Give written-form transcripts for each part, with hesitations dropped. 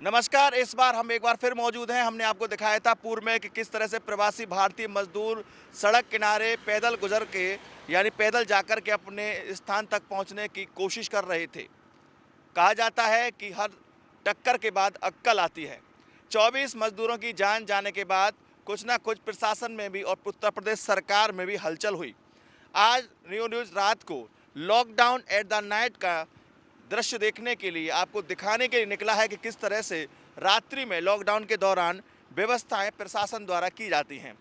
नमस्कार। इस बार हम एक बार फिर मौजूद हैं। हमने आपको दिखाया था पूर्व में कि किस तरह से प्रवासी भारतीय मजदूर सड़क किनारे पैदल गुजर के यानी पैदल जाकर के अपने स्थान तक पहुंचने की कोशिश कर रहे थे। कहा जाता है कि हर टक्कर के बाद अक्कल आती है। 24 मजदूरों की जान जाने के बाद कुछ ना कुछ प्रशासन में भी और उत्तर प्रदेश सरकार में भी हलचल हुई। आज रियो न्यूज़ रात को लॉकडाउन एट द नाइट का दृश्य देखने के लिए, आपको दिखाने के लिए निकला है कि किस तरह से रात्रि में लॉकडाउन के दौरान व्यवस्थाएं प्रशासन द्वारा की जाती हैं।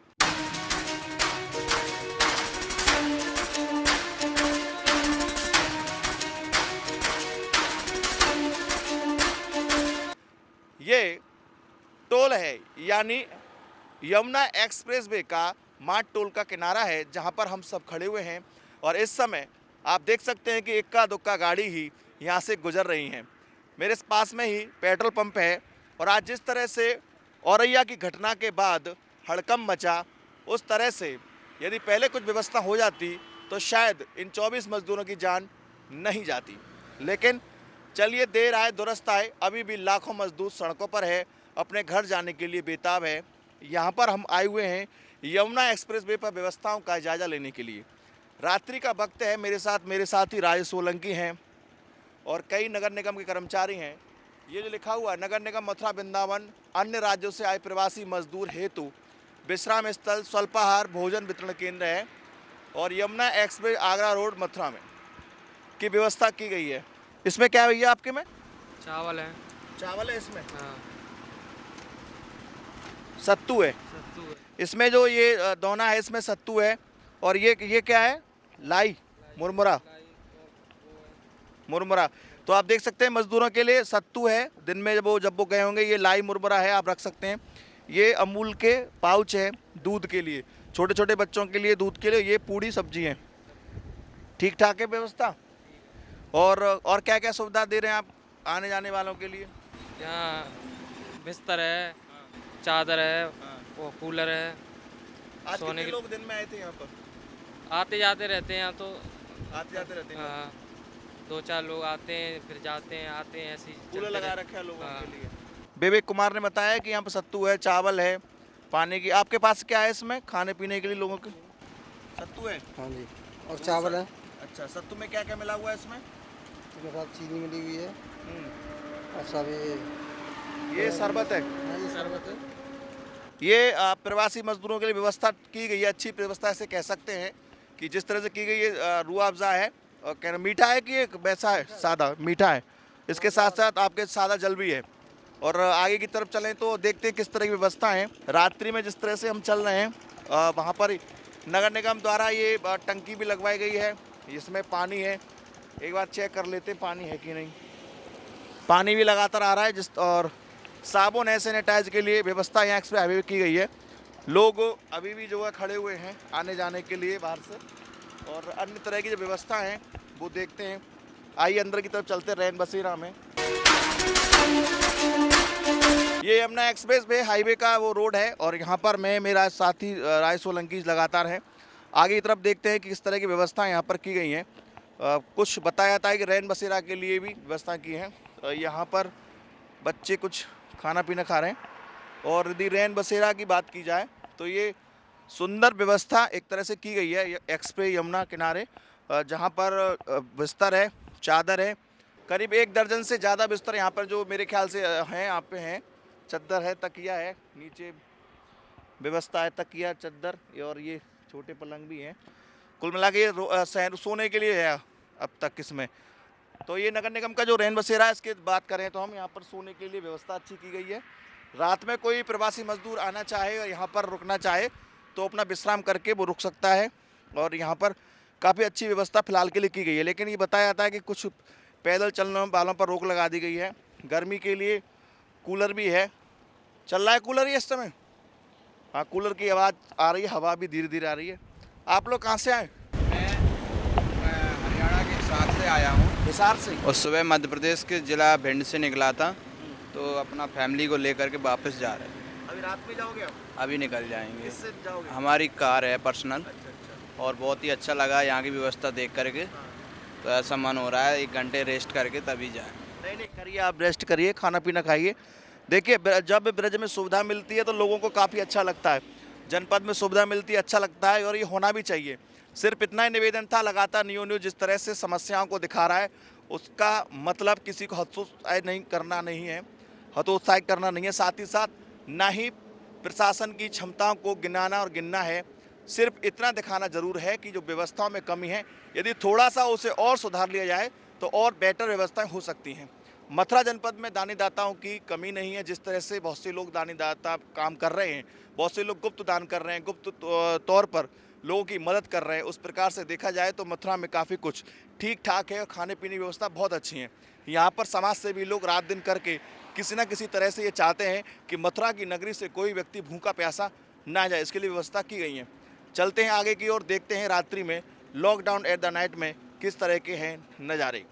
ये टोल है यानी यमुना एक्सप्रेस वे का माट टोल का किनारा है, जहां पर हम सब खड़े हुए हैं और इस समय आप देख सकते हैं कि इक्का दुक्का गाड़ी ही यहाँ से गुजर रही हैं। मेरे पास में ही पेट्रोल पंप है और आज जिस तरह से औरैया की घटना के बाद हड़कंप मचा, उस तरह से यदि पहले कुछ व्यवस्था हो जाती तो शायद इन 24 मजदूरों की जान नहीं जाती। लेकिन चलिए, देर आए दुरुस्त आए, अभी भी लाखों मजदूर सड़कों पर है, अपने घर जाने के लिए बेताब है। यहाँ पर हम आए हुए हैं यमुना एक्सप्रेस वे पर व्यवस्थाओं का जायजा लेने के लिए। रात्रि का वक्त है। मेरे साथ ही राजेश सोलंकी हैं और कई नगर निगम के कर्मचारी हैं। ये जो लिखा हुआ है नगर निगम मथुरा वृंदावन अन्य राज्यों से आए प्रवासी मजदूर हेतु विश्राम स्थल स्वल्पाहार भोजन वितरण केंद्र है और यमुना एक्सप्रेस आगरा रोड मथुरा में की व्यवस्था की गई है। इसमें क्या है भैया आपके में? चावल है। चावल है इसमें? हाँ। सत्तू है। सत्तू है। इसमें जो ये दोना है इसमें सत्तू है। और ये क्या है? लाई मुरमुरा। मुरमुरा तो आप देख सकते हैं मजदूरों के लिए सत्तू है। दिन में जब वो गए होंगे, ये लाई मुरमुरा है, आप रख सकते हैं। ये अमूल के पाउच हैं दूध के लिए, छोटे छोटे बच्चों के लिए दूध के लिए। ये पूड़ी सब्जी है। ठीक ठाक है व्यवस्था। और क्या क्या सुविधा दे रहे हैं आप आने जाने वालों के लिए? यहाँ बिस्तर है, चादर है, वो कूलर है। आज सोने कितने के लोग दिन में आए थे यहाँ पर? आते जाते रहते हैं यहाँ तो। आते जाते रहते हैं। हाँ, 2-4 लोग आते हैं फिर जाते हैं, आते हैं, ऐसे ही कूलर चलते लगा रहते। रखा है लोगों हाँ। के लिए। विवेक कुमार ने बताया कि यहाँ पर सत्तू है, चावल है, पानी की। आपके पास क्या है इसमें खाने पीने के लिए लोगों के? सत्तू है। हाँ जी, और चावल है। अच्छा, सत्तू में क्या क्या मिला हुआ है इसमें? इसके साथ चीनी मिली हुई है और सब ये शरबत है। हाँ, ये शरबत है। ये प्रवासी मजदूरों के लिए व्यवस्था की गई है। अच्छी व्यवस्था ऐसे कह सकते हैं कि जिस तरह से की गई है। रूह अफ़ज़ा है और क्या मीठा है कि एक वैसा है सादा मीठा है। इसके साथ साथ आपके सादा जल भी है। और आगे की तरफ चलें तो देखते हैं किस तरह की व्यवस्था है। रात्रि में जिस तरह से हम चल रहे हैं वहाँ पर नगर निगम द्वारा ये टंकी भी लगवाई गई है, इसमें पानी है। एक बार चेक कर लेते हैं पानी है कि नहीं। पानी भी लगातार आ रहा है। और साबुन है, सैनिटाइज के लिए व्यवस्था यहाँ एक्सप्रेस हाईवे की गई है। लोग अभी भी जो है खड़े हुए हैं आने जाने के लिए बाहर से, और अन्य तरह की जो व्यवस्था है वो देखते हैं। आइए अंदर की तरफ चलते रैन बसेरा में। ये यमुना एक्सप्रेस वे हाईवे का वो रोड है और यहाँ पर मेरा साथी राय सोलंकी लगातार है। आगे की तरफ देखते हैं कि किस तरह की व्यवस्था यहाँ पर की गई हैं। कुछ बताया जाता है कि रैन बसेरा के लिए भी व्यवस्था की है। यहाँ पर बच्चे कुछ खाना पीना खा रहे हैं। और यदि रैन बसेरा की बात की जाए तो ये सुंदर व्यवस्था एक तरह से की गई है एक्सप्रेस यमुना किनारे, जहाँ पर बिस्तर है, चादर है। करीब 1 दर्जन से ज़्यादा बिस्तर यहाँ पर जो मेरे ख्याल से हैं यहाँ पे हैं। चद्दर है, तकिया है, नीचे व्यवस्था है तकिया चद्दर, और ये छोटे पलंग भी हैं। कुल मिला के ये सोने के लिए है अब तक इसमें। तो ये नगर निगम का जो रैन बसेरा है, इसकी बात करें तो हम यहाँ पर सोने के लिए व्यवस्था अच्छी की गई है। रात में कोई प्रवासी मजदूर आना चाहे और यहाँ पर रुकना चाहे तो अपना विश्राम करके वो रुक सकता है। और यहाँ पर काफ़ी अच्छी व्यवस्था फ़िलहाल के लिए की गई है। लेकिन ये बताया जाता है कि कुछ पैदल चलने वालों पर रोक लगा दी गई है। गर्मी के लिए कूलर भी है, चल रहा है कूलर ही इस समय। हाँ, कूलर की आवाज़ आ रही है, हवा भी धीरे धीरे आ रही है। आप लोग कहाँ से आए? मैं हरियाणा के हिसार से आया हूँ। हिसार से? और सुबह मध्य प्रदेश के जिला भिंड से निकला था, तो अपना फैमिली को लेकर के वापस जा रहे हैं। अभी रात में जाओगे आप? अभी निकल जाएंगे। किससे जाओगे? हमारी कार है पर्सनल। अच्छा। और बहुत ही अच्छा लगा यहाँ की व्यवस्था देख करके। तो ऐसा मन हो रहा है 1 घंटे रेस्ट करके तभी जाएं। नहीं करिए, आप रेस्ट करिए, खाना पीना खाइए। देखिए जब ब्रज में सुविधा मिलती है तो लोगों को काफ़ी अच्छा लगता है, जनपद में सुविधा मिलती है अच्छा लगता है और ये होना भी चाहिए। सिर्फ इतना ही निवेदन था, लगातार न्यूज़ जिस तरह से समस्याओं को दिखा रहा है उसका मतलब किसी को हतोत्साहित करना नहीं है, साथ ही साथ ना ही प्रशासन की क्षमताओं को गिनाना और गिनना है। सिर्फ इतना दिखाना जरूर है कि जो व्यवस्थाओं में कमी है यदि थोड़ा सा उसे और सुधार लिया जाए तो और बेटर व्यवस्थाएं हो सकती हैं। मथुरा जनपद में दानीदाताओं की कमी नहीं है, जिस तरह से बहुत से लोग दानीदाता काम कर रहे हैं, बहुत से लोग गुप्त दान कर रहे हैं, गुप्त तौर पर लोगों की मदद कर रहे हैं। उस प्रकार से देखा जाए तो मथुरा में काफ़ी कुछ ठीक ठाक है और खाने पीने की व्यवस्था बहुत अच्छी है। यहाँ पर समाज से भी लोग रात दिन करके किसी न किसी तरह से ये चाहते हैं कि मथुरा की नगरी से कोई व्यक्ति भूखा प्यासा ना जाए, इसके लिए व्यवस्था की गई है। चलते हैं आगे की ओर, देखते हैं रात्रि में लॉकडाउन एट द नाइट में किस तरह के हैं नज़ारे।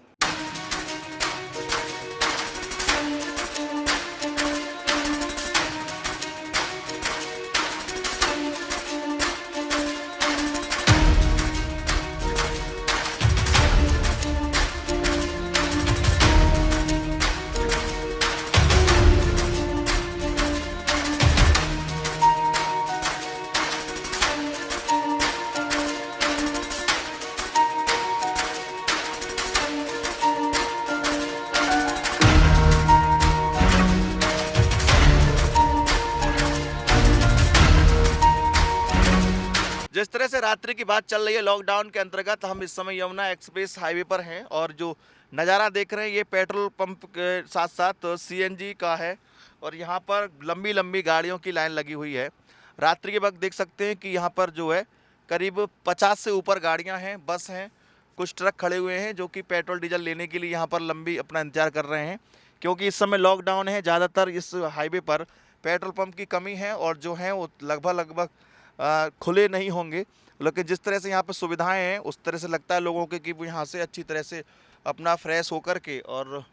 जिस तरह से रात्रि की बात चल रही है लॉकडाउन के अंतर्गत, हम इस समय यमुना एक्सप्रेस हाईवे पर हैं और जो नज़ारा देख रहे हैं ये पेट्रोल पंप के साथ साथ सीएनजी का है और यहाँ पर लंबी लंबी गाड़ियों की लाइन लगी हुई है। रात्रि के वक्त देख सकते हैं कि यहाँ पर जो है करीब 50 से ऊपर गाड़ियाँ हैं, बस हैं, कुछ ट्रक खड़े हुए हैं जो कि पेट्रोल डीजल लेने के लिए यहाँ पर लंबी अपना इंतजार कर रहे हैं, क्योंकि इस समय लॉकडाउन है। ज़्यादातर इस हाईवे पर पेट्रोल पंप की कमी है और जो हैं वो लगभग खुले नहीं होंगे, लेकिन जिस तरह से यहाँ पर सुविधाएं हैं उस तरह से लगता है लोगों के कि वो यहाँ से अच्छी तरह से अपना फ्रेश होकर के और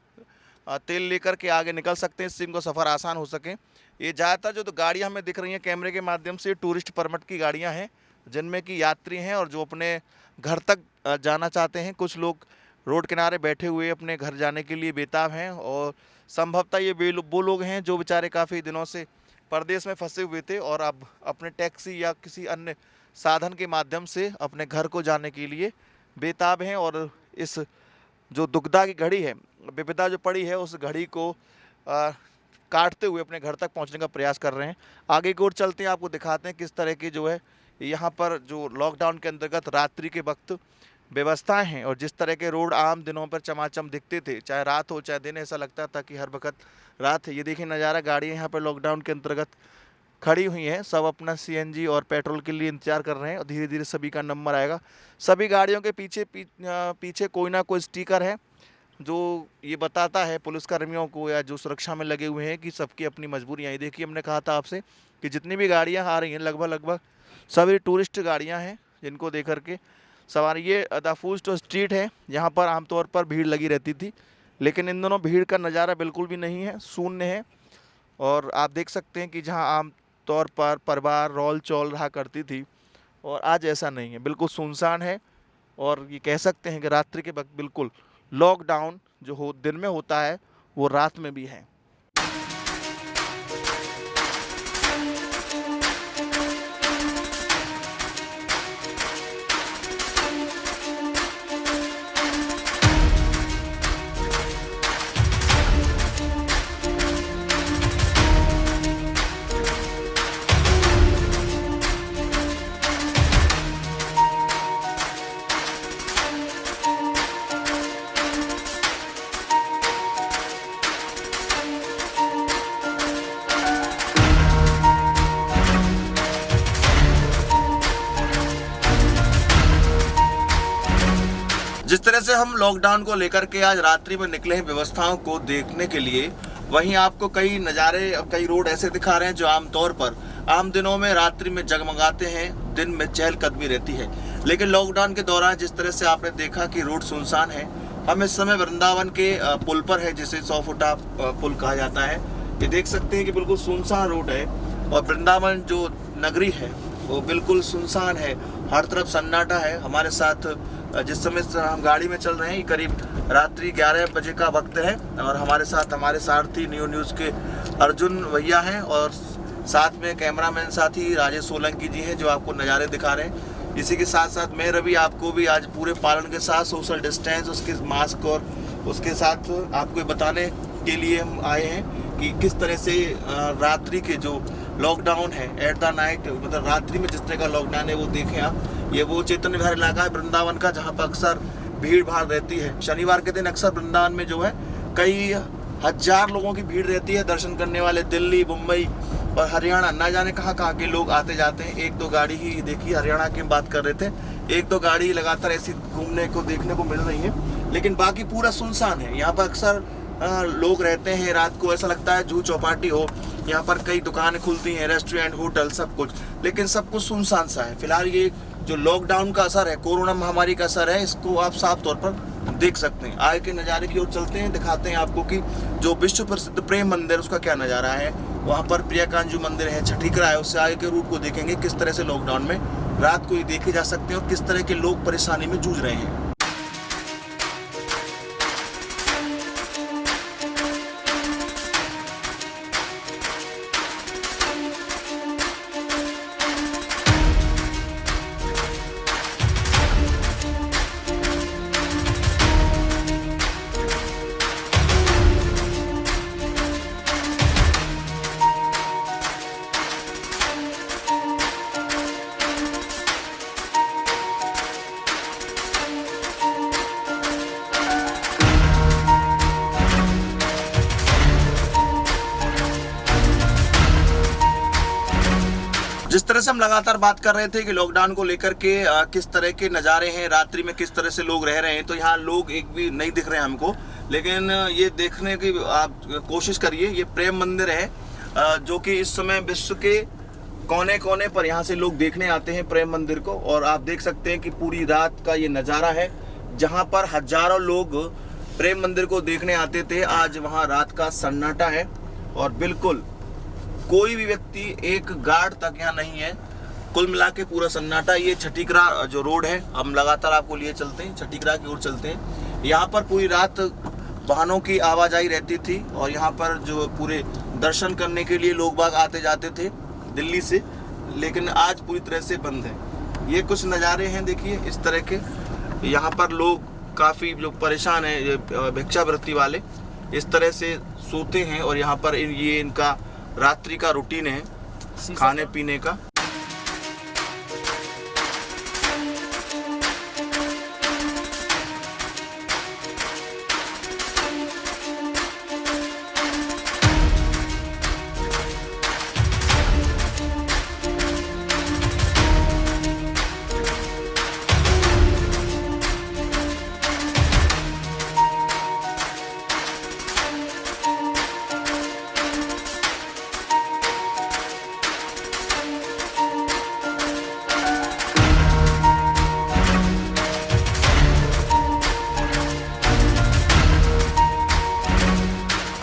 तेल लेकर के आगे निकल सकते हैं, इससे इनको सफ़र आसान हो सके। ये ज़्यादातर जो तो गाड़ियाँ हमें दिख रही हैं कैमरे के माध्यम से टूरिस्ट परमिट की गाड़ियाँ हैं, जिनमें कि यात्री हैं और जो अपने घर तक जाना चाहते हैं। कुछ लोग रोड किनारे बैठे हुए अपने घर जाने के लिए बेताब हैं और संभवतः ये वो लोग हैं जो बेचारे काफ़ी दिनों से परदेश में फंसे हुए थे और अब अपने टैक्सी या किसी अन्य साधन के माध्यम से अपने घर को जाने के लिए बेताब हैं और इस जो दुविधा की घड़ी है, विपदा जो पड़ी है, उस घड़ी को काटते हुए अपने घर तक पहुंचने का प्रयास कर रहे हैं। आगे की ओर चलते हैं, आपको दिखाते हैं किस तरह की जो है यहाँ पर जो लॉकडाउन के अंतर्गत रात्रि के वक्त व्यवस्थाएं हैं और जिस तरह के रोड आम दिनों पर चमाचम दिखते थे, चाहे रात हो चाहे दिन, ऐसा लगता था कि हर वक्त रात है। ये देखिए नज़ारा, गाड़ियाँ यहाँ पर लॉकडाउन के अंतर्गत खड़ी हुई हैं, सब अपना सीएनजी और पेट्रोल के लिए इंतजार कर रहे हैं और धीरे धीरे सभी का नंबर आएगा। सभी गाड़ियों के पीछे कोई ना कोई स्टिकर है जो ये बताता है पुलिसकर्मियों को या जो सुरक्षा में लगे हुए हैं कि सबकी अपनी मजबूरियाँ। ये देखिए हमने कहा था आपसे कि जितनी भी गाड़ियाँ आ रही हैं लगभग सभी टूरिस्ट गाड़ियाँ हैं, जिनको देख करके सवारी। ये द फूड स्ट्रीट है, यहाँ पर आमतौर पर भीड़ लगी रहती थी, लेकिन इन दोनों भीड़ का नज़ारा बिल्कुल भी नहीं है, शून्य है। और आप देख सकते हैं कि जहाँ आम तौर पर परिवार रोल चौल रहा करती थी और आज ऐसा नहीं है, बिल्कुल सुनसान है। और ये कह सकते हैं कि रात्रि के वक्त बिल्कुल लॉकडाउन जो दिन में होता है वो रात में भी है। जिस तरह से हम लॉकडाउन को लेकर के आज रात्रि में निकले हैं व्यवस्थाओं को देखने के लिए, वहीं आपको कई नज़ारे, कई रोड ऐसे दिखा रहे हैं जो आमतौर पर आम दिनों में रात्रि में जगमगाते हैं, दिन में चहलकदमी रहती है। लेकिन लॉकडाउन के दौरान जिस तरह से आपने देखा कि रोड सुनसान है। हम इस समय वृंदावन के पुल पर है, जिसे 100 फुटा पुल कहा जाता है। ये देख सकते हैं कि बिल्कुल सुनसान रोड है और वृंदावन जो नगरी है वो बिल्कुल सुनसान है, हर तरफ सन्नाटा है। हमारे साथ जिस समय हम गाड़ी में चल रहे हैं, करीब रात्रि 11 बजे का वक्त है और हमारे साथ हमारे सारथी न्यू न्यूज़ के अर्जुन भैया हैं और साथ में कैमरामैन साथी राजेश सोलंकी जी हैं जो आपको नज़ारे दिखा रहे हैं। इसी के साथ साथ मैं रवि आपको भी आज पूरे पालन के साथ सोशल डिस्टेंस, उसके मास्क और उसके साथ आपको बताने के लिए हम आए हैं कि किस तरह से रात्रि के जो लॉकडाउन है एट द नाइट, मतलब रात्रि में जिस तरह का लॉकडाउन है वो देखें आप। ये वो चैतन्य विहार इलाका है वृंदावन का जहाँ पर अक्सर भीड़ भाड़ रहती है। शनिवार के दिन अक्सर वृंदावन में जो है कई हजार लोगों की भीड़ रहती है दर्शन करने वाले। दिल्ली, मुंबई और हरियाणा, ना जाने कहाँ कहाँ के लोग आते जाते हैं। एक दो गाड़ी ही देखी, हरियाणा की बात कर रहे थे, एक दो गाड़ी लगातार ऐसी घूमने को देखने को मिल रही है, लेकिन बाकी पूरा सुनसान है। यहाँ पर अक्सर लोग रहते हैं, रात को ऐसा लगता है जू चौपाटी हो। यहाँ पर कई दुकानें खुलती हैं, रेस्टोरेंट, होटल, सब कुछ, लेकिन सब कुछ सुनसान सा है। फिलहाल ये जो लॉकडाउन का असर है, कोरोना महामारी का असर है, इसको आप साफ तौर पर देख सकते हैं। आगे के नज़ारे की ओर चलते हैं, दिखाते हैं आपको कि जो विश्व प्रसिद्ध प्रेम मंदिर उसका क्या नज़ारा है। वहाँ पर प्रिया कांजू मंदिर है, छठीकरा है, उससे आगे के रूट को देखेंगे किस तरह से लॉकडाउन में रात को ही देखे जा सकते हैं और किस तरह के लोग परेशानी में जूझ रहे हैं। जिस तरह से हम लगातार बात कर रहे थे कि लॉकडाउन को लेकर के किस तरह के नज़ारे हैं, रात्रि में किस तरह से लोग रह रहे हैं, तो यहाँ लोग एक भी नहीं दिख रहे हैं हमको, लेकिन ये देखने की आप कोशिश करिए। ये प्रेम मंदिर है जो कि इस समय विश्व के कोने कोने पर यहाँ से लोग देखने आते हैं प्रेम मंदिर को। और आप देख सकते हैं कि पूरी रात का ये नज़ारा है जहाँ पर हजारों लोग प्रेम मंदिर को देखने आते थे। आज वहाँ रात का सन्नाटा है और बिल्कुल कोई भी व्यक्ति एक गार्ड तक यहाँ नहीं है। कुल मिला के पूरा सन्नाटा। ये छठीकरा जो रोड है, हम लगातार आपको लिए चलते हैं, छठीकरा की ओर चलते हैं। यहाँ पर पूरी रात वाहनों की आवाजाही रहती थी और यहाँ पर जो पूरे दर्शन करने के लिए लोग बाग आते जाते थे दिल्ली से, लेकिन आज पूरी तरह से बंद है। ये कुछ नज़ारे हैं, देखिए इस तरह के। यहाँ पर लोग काफ़ी जो परेशान हैं, भिक्षावृत्ति वाले इस तरह से सोते हैं और यहाँ पर ये इनका रात्रि का रूटीन है खाने पीने का।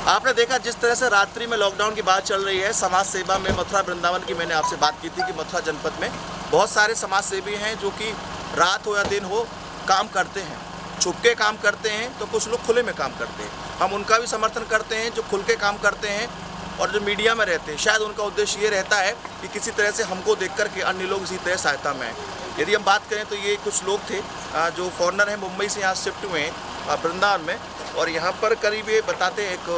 आपने देखा जिस तरह से रात्रि में लॉकडाउन की बात चल रही है, समाज सेवा में मथुरा वृंदावन की मैंने आपसे बात की थी कि मथुरा जनपद में बहुत सारे समाज सेवी हैं जो कि रात हो या दिन हो काम करते हैं, छुप के काम करते हैं, तो कुछ लोग खुले में काम करते हैं। हम उनका भी समर्थन करते हैं जो खुल के काम करते हैं और जो मीडिया में रहते हैं। शायद उनका उद्देश्य ये रहता है कि किसी तरह से हमको देख कर के अन्य लोग इसी तरह सहायता में आए। यदि हम बात करें तो ये कुछ लोग थे जो फॉरेनर हैं, मुंबई से यहाँ शिफ्ट हुए हैं वृंदावन में, और यहाँ पर करीब ये बताते हैं, एक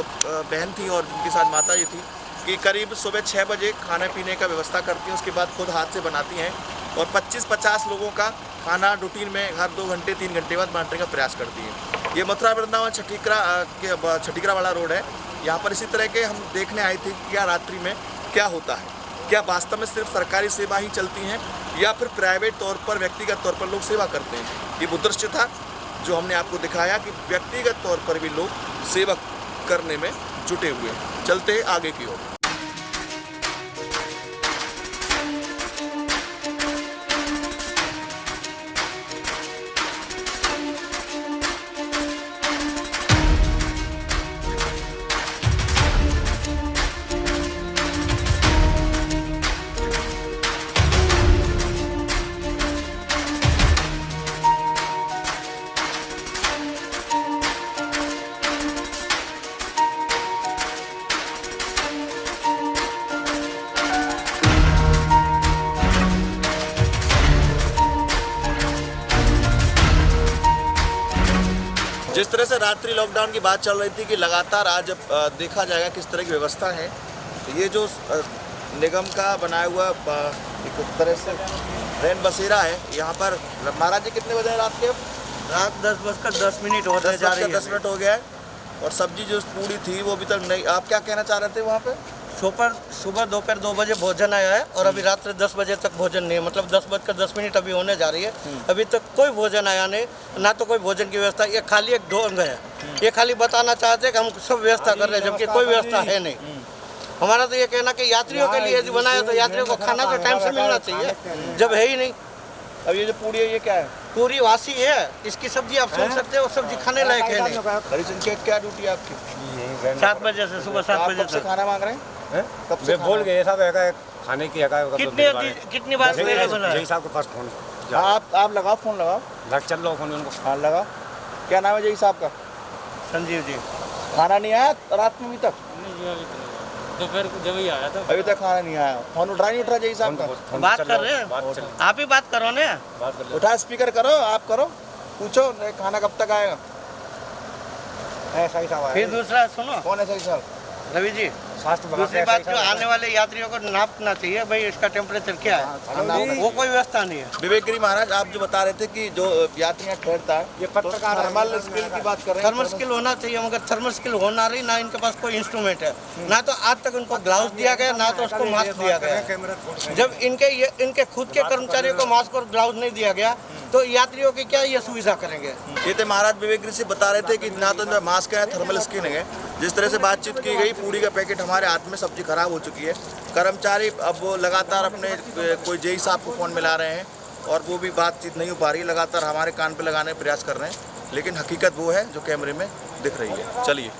बहन थी और उनके साथ माता जी थी, कि करीब सुबह 6 बजे खाने पीने का व्यवस्था करती हैं, उसके बाद खुद हाथ से बनाती हैं और 25-50 लोगों का खाना रूटीन में हर 2 घंटे 3 घंटे बाद बांटने का प्रयास करती हैं। ये मथुरा वृंदावन छठीकरा वाला रोड है। यहाँ पर इसी तरह के हम देखने आए थे कि क्या रात्रि में क्या होता है, क्या वास्तव में सिर्फ सरकारी सेवा ही चलती हैं या फिर प्राइवेट तौर पर, व्यक्तिगत तौर पर लोग सेवा करते हैं। ये वो दृश्य था जो हमने आपको दिखाया कि व्यक्तिगत तौर पर भी लोग सेवा करने में जुटे हुए हैं। चलते हैं आगे की ओर। जिस तरह से रात्रि लॉकडाउन की बात चल रही थी कि लगातार आज देखा जाएगा किस तरह की व्यवस्था है, तो ये जो निगम का बनाया हुआ एक तरह से रैन बसेरा है यहाँ पर। महाराज जी कितने बजे हैं रात के? रात 10:10 होते जा रही है। 10 मिनट हो गया है और सब्जी जो पूरी थी वो अभी तक नहीं। आप क्या कहना चाह रहे थे वहाँ पे? सुबह दोपहर 2 बजे भोजन आया है और अभी रात्रि 10 बजे तक भोजन नहीं है, मतलब 10:10 अभी होने जा रही है। अभी तक कोई भोजन आया नहीं, ना तो कोई भोजन की व्यवस्था। ये खाली एक ढोंग है, ये खाली बताना चाहते हैं कि हम सब व्यवस्था कर रहे हैं, जबकि कोई व्यवस्था है नहीं। हमारा तो ये कहना कि यात्रियों के लिए यदि बनाया तो यात्रियों को खाना तो टाइम से मिलना चाहिए, जब है ही नहीं। अब ये जो पूरी है ये क्या है? पूरी वासी है, इसकी सब्जी आप सुन सकते हो, सब्जी खाने लायक है नहीं। हरी सिंह की क्या ड्यूटी है आपकी? 7 बजे से सुबह 7 आप बजे कब से तक। खाना मांग रहे हैं? कब से बोल गए साहब खाने की कितनी बार पहले बोला? जय साहब के पास फोन आप लगाओ, फोन लगाओ। चल लो फोन उनको। हाँ लगाओ। क्या नाम है जय साहब का? संजीव जी। खाना नहीं आया रात में अभी तक? दोपहर को जब ही आया था। अभी तक खाना नहीं आया। फोन उठा नहीं उठ रहा जय साहब का? बात कर रहे हैं, आप ही बात करो ना। उठा स्पीकर करो, आप करो, पूछो खाना कब तक आएगा। ऐसा ही साहब फिर दूसरा सुनो, कौन है सही साहब? रवि जी, स्वास्थ्य दूसरी बात जो आने वाले यात्रियों को नापना चाहिए भाई, इसका टेम्परेचर क्या है, वो कोई व्यवस्था नहीं है। विवेक गिरी महाराज, आप जो बता रहे थे कि जो यात्री ठहरता है ये पत्रकार थर्मल स्किल की बात कर रहे हैं। थर्मल स्किल होना चाहिए, मगर थर्मल स्किल होना रही ना, इनके पास कोई इंस्ट्रूमेंट है ना। तो आज तक उनको ग्लव्स दिया गया, ना तो उसको मास्क दिया गया। जब इनके खुद के कर्मचारियों को मास्क और ग्लव्स नहीं दिया गया तो यात्रियों की क्या ये सुविधा करेंगे? ये थे महाराज विवेक गिरी से बता रहे थे कि ना तो इनमें मास्क है, थर्मल स्क्रीनिंग है। जिस तरह से बातचीत की गई, पूरी का पैकेट हमारे हाथ में, सब्जी खराब हो चुकी है। कर्मचारी अब वो लगातार अपने कोई जेई साहब को फ़ोन मिला रहे हैं और वो भी बातचीत नहीं हो पा रही, लगातार हमारे कान पे लगाने का प्रयास कर रहे हैं, लेकिन हकीकत वो है जो कैमरे में दिख रही है। चलिए।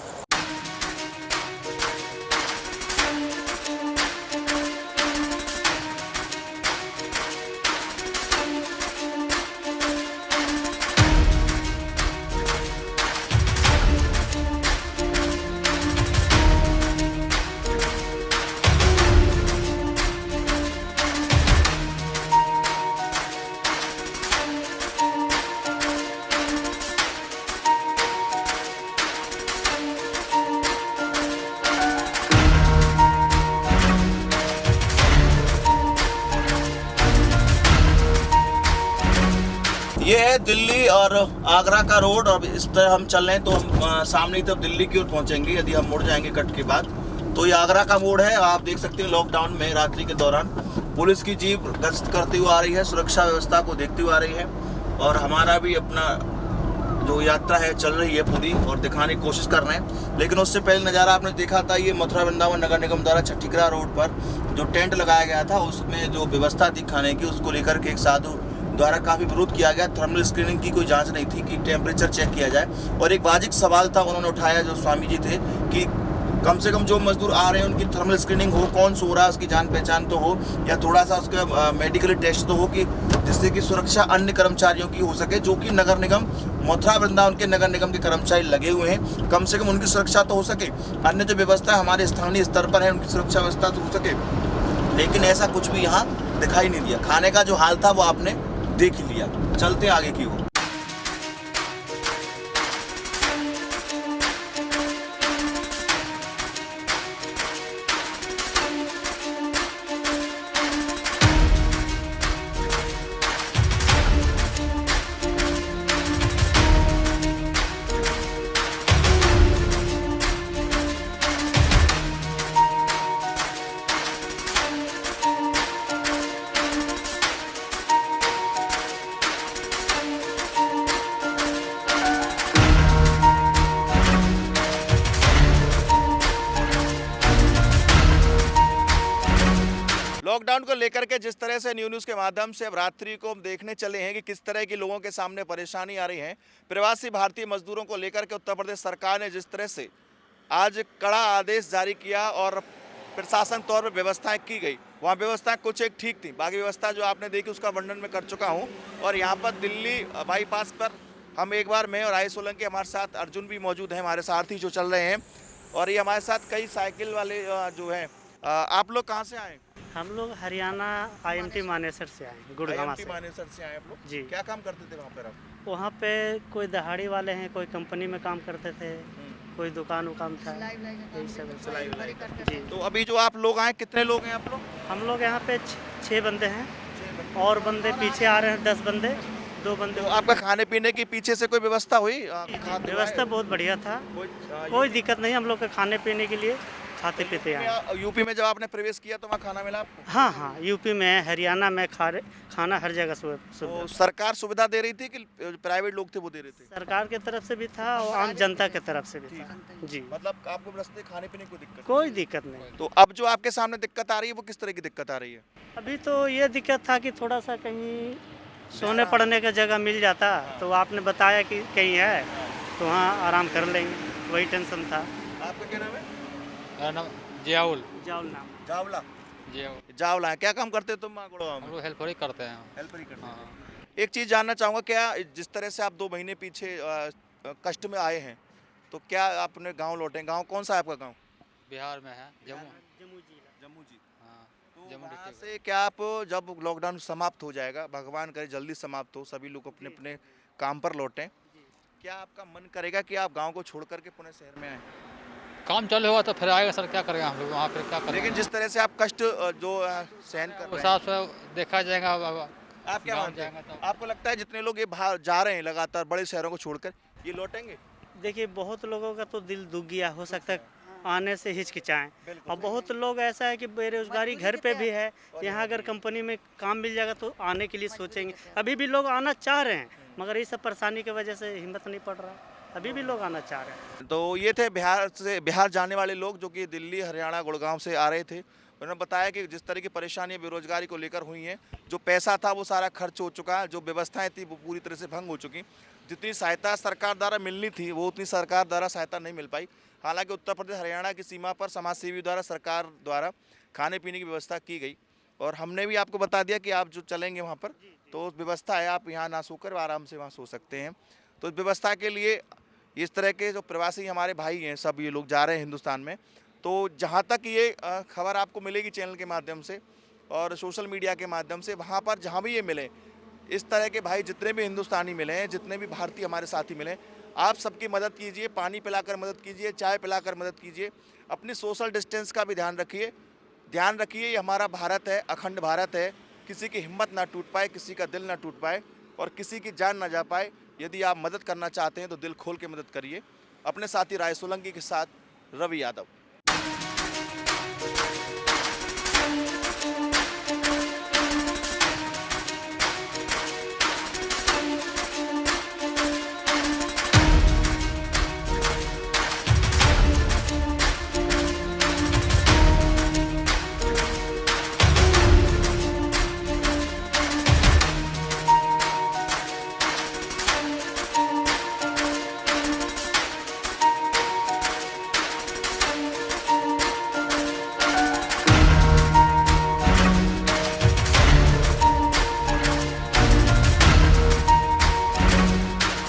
ये है दिल्ली और आगरा का रोड। और इस तरह हम चल रहे हैं तो हम सामने की तरफ दिल्ली की ओर पहुंचेंगे। यदि हम मुड़ जाएंगे कट के बाद तो ये आगरा का मोड़ है। आप देख सकते हैं लॉकडाउन में रात्रि के दौरान पुलिस की जीप गश्त करती हुई आ रही है, सुरक्षा व्यवस्था को देखती हुई आ रही है, और हमारा भी अपना जो यात्रा है चल रही है पूरी और दिखाने की कोशिश कर रहे हैं। लेकिन उससे पहले नज़ारा आपने देखा था, ये मथुरा वृंदावन नगर निगम द्वारा छठीकरा रोड पर जो टेंट लगाया गया था उसमें जो व्यवस्था थी खाने की, उसको लेकर के एक साधु द्वारा काफ़ी विरोध किया गया। थर्मल स्क्रीनिंग की कोई जांच नहीं थी कि टेम्परेचर चेक किया जाए। और एक वाजिब सवाल था उन्होंने उठाया जो स्वामी जी थे कि कम से कम जो मजदूर आ रहे हैं उनकी थर्मल स्क्रीनिंग हो, कौन सो रहा है उसकी जान पहचान तो हो, या थोड़ा सा उसका मेडिकल टेस्ट तो हो, कि जिससे कि सुरक्षा अन्य कर्मचारियों की हो सके, जो कि नगर निगम मथुरा वृंदावन के नगर निगम के कर्मचारी लगे हुए हैं। कम से कम उनकी सुरक्षा तो हो सके। अन्य जो व्यवस्था हमारे स्थानीय स्तर पर है उनकी सुरक्षा व्यवस्था तो हो सके, लेकिन ऐसा कुछ भी यहाँ दिखाई नहीं दिया। खाने का जो हाल था वो आपने देख ही लिया। चलते आगे की ओर। लॉकडाउन को लेकर के जिस तरह से न्यूज़ के माध्यम से अब रात्रि को हम देखने चले हैं कि किस तरह की लोगों के सामने परेशानी आ रही है। प्रवासी भारतीय मजदूरों को लेकर के उत्तर प्रदेश सरकार ने जिस तरह से आज कड़ा आदेश जारी किया और प्रशासन तौर पर व्यवस्थाएं की गई, वहाँ व्यवस्थाएं कुछ एक ठीक थी, बाकी व्यवस्था जो आपने देखी उसका वर्णन मैं कर चुका हूँ। और यहाँ पर दिल्ली बाईपास पर हम एक बार, मैं और आई सोलंकी, हमारे साथ अर्जुन भी मौजूद हैं, हमारे सारथी जो चल रहे हैं, और ये हमारे साथ कई साइकिल वाले जो हैं। आप लोग कहाँ से आए? हम लोग हरियाणा IMT मानेसर से आए, गुड़गांव से। मानेसर से आए आप लोग? जी। क्या काम करते थे वहाँ पर आप? वहाँ पे कोई दहाड़ी वाले हैं, कोई कंपनी में काम करते थे, कोई दुकान उकान था, यही सब है। जी, तो अभी जो आप लोग आए, कितने लोग हैं आप लोग? हम लोग यहाँ पे 6 बंदे हैं और बंदे पीछे आ रहे हैं, 10 बंदे, 2 बंदे। तो आपका खाने पीने की पीछे से कोई व्यवस्था हुई? व्यवस्था बहुत बढ़िया था, कोई दिक्कत नहीं हम लोग के खाने पीने के लिए, खाते पीते आए। यूपी में जब आपने प्रवेश किया तो वहाँ खाना मिला आपको? हाँ हाँ, यूपी में, हरियाणा में खाना हर जगह तो सुविधा। सरकार सुविधा दे रही थी कि प्राइवेट लोग थे वो दे रहे थे? सरकार की तरफ से भी था और आम जनता की तरफ से भी था। जी, मतलब आपको रास्ते खाने पीने की कोई दिक्कत? कोई दिक्कत नहीं। तो अब जो आपके सामने दिक्कत आ रही है वो किस तरह की दिक्कत आ रही है? अभी तो ये दिक्कत था कि थोड़ा सा कहीं सोने पड़ने का जगह मिल जाता, तो आपने बताया कि कहीं है तो वहाँ आराम कर लेंगे, वही टेंशन था। आपका क्या नाम है? मेरा नाम जियाउल। जाओ नाम। जावला। जियाउल। जावला है। क्या काम करते हो तुम गुड़गांव में? हम लोग हेल्प ही करते हैं। हेल्पर ही करते हाँ। हैं। एक चीज़ जानना चाहूँगा, क्या जिस तरह से आप 2 महीने पीछे कष्ट में आए हैं, तो क्या आपने गांव लौटे? गांव कौन सा है आपका गांव? बिहार में है जम्मू। जम्मू जी। हाँ, तो जम्मू वहाँ डिस्ट्रिक्ट। से क्या आप जब लॉकडाउन समाप्त हो जाएगा, भगवान करे जल्दी समाप्त हो, सभी लोग अपने अपने काम पर लौटें, क्या आपका मन करेगा कि आप गांव को छोड़ करके पुणे शहर में आए? काम चालू हुआ तो फिर आएगा सर, क्या करेंगे हम लोग वहाँ पर, क्या करेंगे? लेकिन जिस तरह से आप कष्ट जो सहन कर उस रहे हिसाब से देखा जाएगा। हैं, आप क्या गाँव मानते हैं? जाएंगे तो- आपको लगता है जितने लोग ये बाहर जा रहे हैं लगातार बड़े शहरों को छोड़कर, ये लौटेंगे? देखिए, बहुत लोगों का तो दिल दुख गया, हो सकता है आने से हिचकिचाएं, और बहुत लोग ऐसा है कि बेरोजगारी घर पे भी है, यहाँ अगर कंपनी में काम मिल जाएगा तो आने के लिए सोचेंगे। अभी भी लोग आना चाह रहे हैं, मगर इस सब परेशानी की वजह से हिम्मत नहीं पड़ रहा, अभी भी लोग आना चाह रहे हैं। तो ये थे बिहार जाने वाले लोग जो कि दिल्ली, हरियाणा, गुड़गांव से आ रहे थे। उन्होंने बताया कि जिस तरह की परेशानी बेरोजगारी को लेकर हुई हैं, जो पैसा था वो सारा खर्च हो चुका है, जो व्यवस्थाएं थी वो पूरी तरह से भंग हो चुकी। जितनी सहायता सरकार द्वारा मिलनी थी वो उतनी सरकार द्वारा सहायता नहीं मिल पाई। हालांकि उत्तर प्रदेश हरियाणा की सीमा पर समाजसेवी द्वारा सरकार द्वारा खाने पीने की व्यवस्था की गई, और हमने भी आपको बता दिया कि आप जो चलेंगे वहाँ पर तो व्यवस्था है, आप यहाँ ना सोकर आराम से वहाँ सो सकते हैं। तो इस व्यवस्था के लिए इस तरह के जो प्रवासी हमारे भाई हैं, सब ये लोग जा रहे हैं हिंदुस्तान में। तो जहाँ तक ये खबर आपको मिलेगी चैनल के माध्यम से और सोशल मीडिया के माध्यम से, वहाँ पर जहाँ भी ये मिले, इस तरह के भाई जितने भी हिंदुस्तानी मिले हैं, जितने भी भारतीय हमारे साथी मिले, आप सबकी मदद कीजिए, पानी पिलाकर मदद कीजिए, चाय पिलाकर मदद कीजिए, अपनी सोशल डिस्टेंस का भी ध्यान रखिए। ये हमारा भारत है, अखंड भारत है, किसी की हिम्मत ना टूट पाए, किसी का दिल ना टूट पाए और किसी की जान ना जा पाए। यदि आप मदद करना चाहते हैं तो दिल खोल के मदद करिए। अपने साथी राय सोलंकी के साथ रवि यादव।